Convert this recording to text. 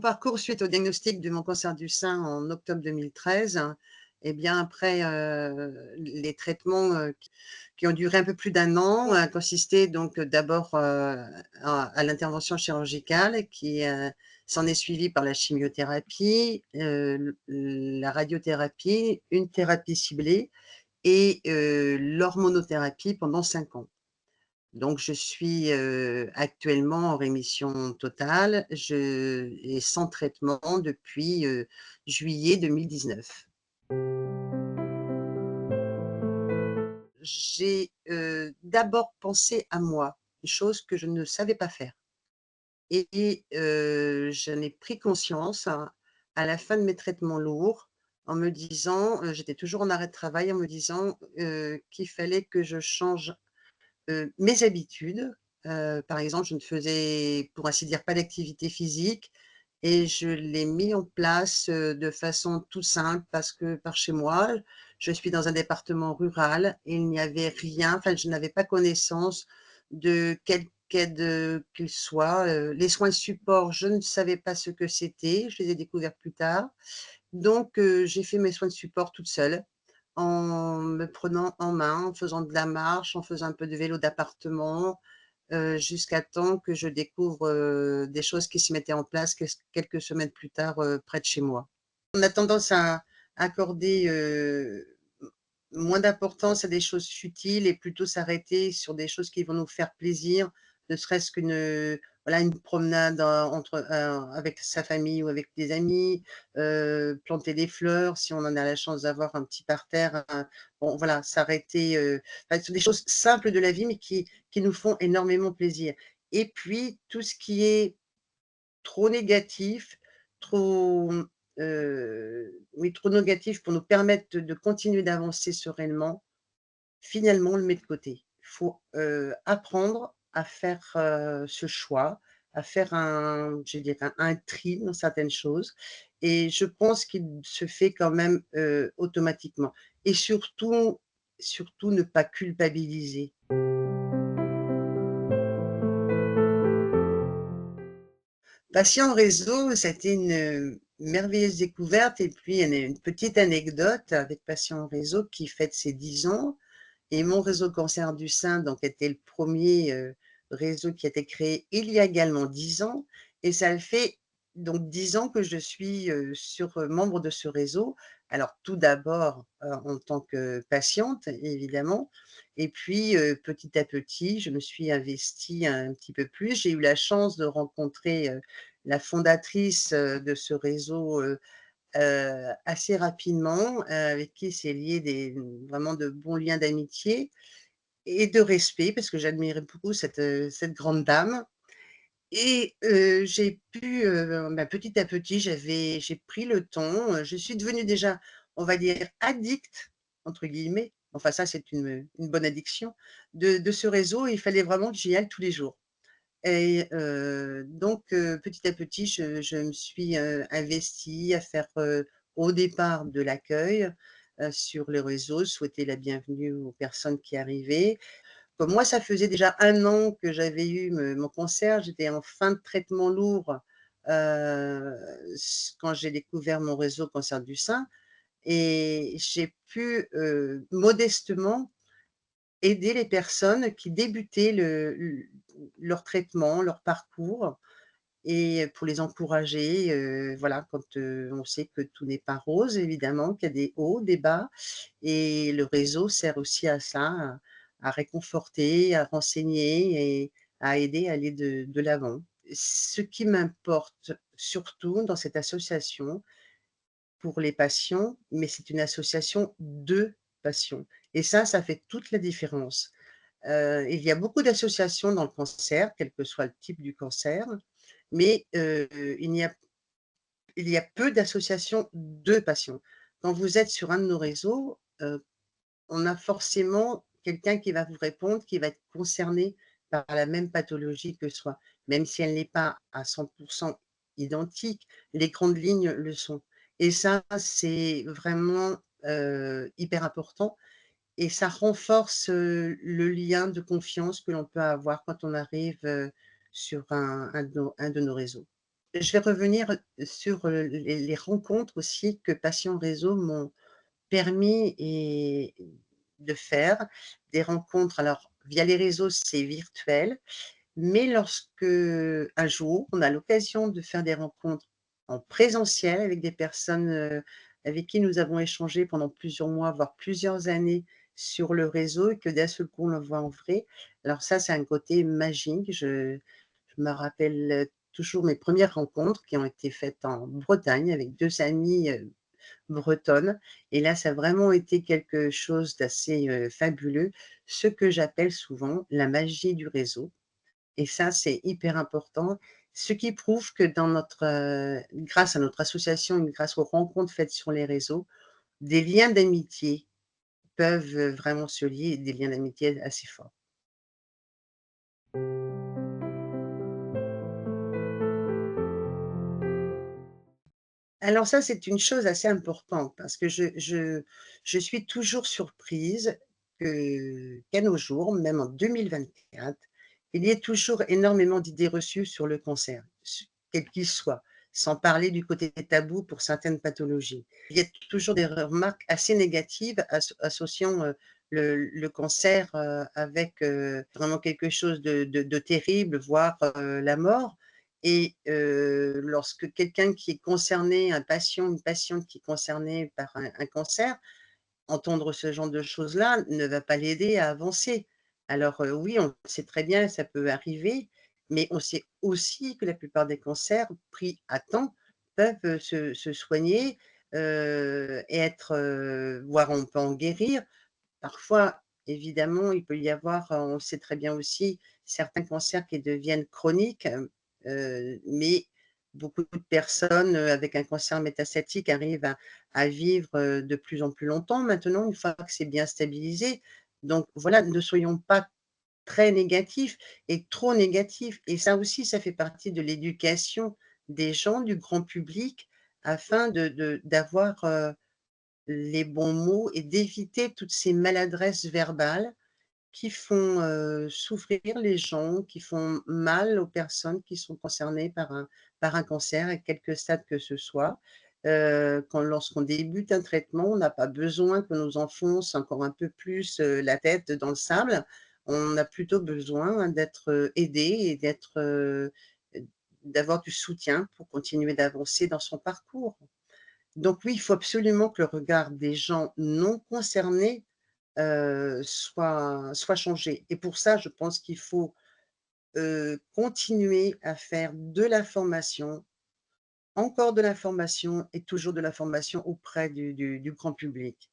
mon parcours suite au diagnostic de mon cancer du sein en octobre 2013, et bien après, les traitements, qui ont duré un peu plus d'1 an, consistaient donc d'abord, à l'intervention chirurgicale qui, s'en est suivie par la chimiothérapie, la radiothérapie, une thérapie ciblée et l'hormonothérapie pendant 5 ans. Donc je suis, actuellement en rémission totale, je et sans traitement depuis, juillet 2019. J'ai, d'abord pensé à moi, chose que je ne savais pas faire et j'en ai pris conscience à la fin de mes traitements lourds en me disant, j'étais toujours en arrêt de travail, en me disant, qu'il fallait que je change mes habitudes, par exemple, je ne faisais, pour ainsi dire, pas d'activité physique et je l'ai mis en place, de façon toute simple parce que par chez moi, je suis dans un département rural et il n'y avait rien, enfin, je n'avais pas connaissance de quelque aide, qu'il soit, les soins de support, je ne savais pas ce que c'était, je les ai découverts plus tard. Donc j'ai fait mes soins de support toute seule, en me prenant en main, en faisant de la marche, en faisant un peu de vélo d'appartement, jusqu'à temps que je découvre, des choses qui se mettaient en place quelques semaines plus tard, près de chez moi. On a tendance à accorder, moins d'importance à des choses futiles et plutôt s'arrêter sur des choses qui vont nous faire plaisir, ne serait-ce qu'une, voilà, une promenade, entre, avec sa famille ou avec des amis, planter des fleurs si on en a la chance d'avoir un petit parterre, bon voilà, s'arrêter, enfin, c'est des choses simples de la vie mais qui nous font énormément plaisir et puis tout ce qui est trop négatif, trop, oui, trop négatif pour nous permettre de continuer d'avancer sereinement, finalement, on le met de côté. Il faut, apprendre à faire, ce choix, à faire je dirais un tri dans certaines choses et je pense qu'il se fait quand même, automatiquement et surtout ne pas culpabiliser. Patient réseau, ça a été une, merveilleuse découverte et puis il y en a une petite anecdote avec Patient réseau qui fête ses 10 ans et mon réseau cancer du sein donc était le premier réseau qui a été créé il y a également 10 ans et ça fait donc 10 ans que je suis, membre de ce réseau. Alors tout d'abord, en tant que patiente évidemment et puis, petit à petit, je me suis investie un petit peu plus. J'ai eu la chance de rencontrer, la fondatrice, de ce réseau, assez rapidement, avec qui s'est lié vraiment de bons liens d'amitié et de respect parce que j'admirais beaucoup cette grande dame et j'ai pu, bah, petit à petit, j'ai pris le temps, je suis devenue déjà, on va dire «addict» entre guillemets, enfin ça c'est une bonne addiction, de ce réseau. Il fallait vraiment que j'y aille tous les jours et donc petit à petit, je me suis, investie à faire, au départ de l'accueil, sur les réseaux, souhaiter la bienvenue aux personnes qui arrivaient. Comme moi, ça faisait déjà 1 an que j'avais eu mon cancer, j'étais en fin de traitement lourd, quand j'ai découvert mon réseau cancer du sein et j'ai pu, modestement aider les personnes qui débutaient leur traitement, leur parcours et pour les encourager, voilà, quand, on sait que tout n'est pas rose évidemment, qu'il y a des hauts, des bas et le réseau sert aussi à ça, à réconforter, à renseigner et à aider à aller de l'avant. Ce qui m'importe surtout dans cette association pour les patients, mais c'est une association de patients et ça fait toute la différence. Il y a beaucoup d'associations dans le cancer, quel que soit le type du cancer, mais il y a peu d'associations de patients. Quand vous êtes sur un de nos réseaux, on a forcément quelqu'un qui va vous répondre, qui va être concerné par la même pathologie que soi. Même si elle n'est pas à 100 identique, les grandes lignes le sont et ça, c'est vraiment, hyper important et ça renforce, le lien de confiance que l'on peut avoir quand on arrive, sur un de nos réseaux. je vais revenir sur, les rencontres aussi que Passion Réseau m'ont permis et de faire. Des rencontres, alors via les réseaux, c'est virtuel, mais lorsque un jour, on a l'occasion de faire des rencontres en présentiel avec des personnes, avec qui nous avons échangé pendant plusieurs mois, voire plusieurs années sur le réseau et que d'un seul coup on le voit en vrai. Alors ça, c'est un côté magique. Je me rappelle, toujours mes premières rencontres qui ont été faites en Bretagne avec 2 amies, bretonnes et là, ça a vraiment été quelque chose d'assez, fabuleux, ce que j'appelle souvent la magie du réseau. Et ça, c'est hyper important. Ce qui prouve que dans notre, grâce à notre association et grâce aux rencontres faites sur les réseaux, des liens d'amitié peuvent, vraiment se lier, des liens d'amitié assez forts. Alors ça, c'est une chose assez importante parce que je suis toujours surprise qu'à nos jours, même en 2024, il y ait toujours énormément d'idées reçues sur le cancer, quel qu'il soit, sans parler du côté tabou pour certaines pathologies. Il y a toujours des remarques assez négatives associant, le cancer, avec, vraiment quelque chose de terrible, voire, la mort. Et lorsque quelqu'un qui est concerné, un patient, une patiente qui est concernée par un cancer, entendre ce genre de choses-là ne va pas l'aider à avancer. Alors, oui, on sait très bien, ça peut arriver, mais on sait aussi que la plupart des cancers pris à temps peuvent, se soigner, et être, voire on peut en guérir. Parfois, évidemment, il peut y avoir, on le sait très bien aussi, certains cancers qui deviennent chroniques, mais beaucoup de personnes, avec un cancer métastatique arrivent à vivre, de plus en plus longtemps maintenant, une fois que c'est bien stabilisé. Donc voilà, ne soyons pas très négatifs et trop négatifs et ça aussi, ça fait partie de l'éducation des gens, du grand public afin d'avoir, les bons mots et d'éviter toutes ces maladresses verbales qui font, souffrir les gens, qui font mal aux personnes qui sont concernées par un cancer à quelque stade que ce soit. Lorsqu'on débute un traitement, on n'a pas besoin que nous enfonce encore un peu plus, la tête dans le sable. On a plutôt besoin d'être, aidé et d'avoir du soutien pour continuer d'avancer dans son parcours. Donc oui, il faut absolument que le regard des gens non concernés, soit changé et pour ça, je pense qu'il faut, continuer à faire de la formation, encore de la formation et toujours de la formation auprès du grand public.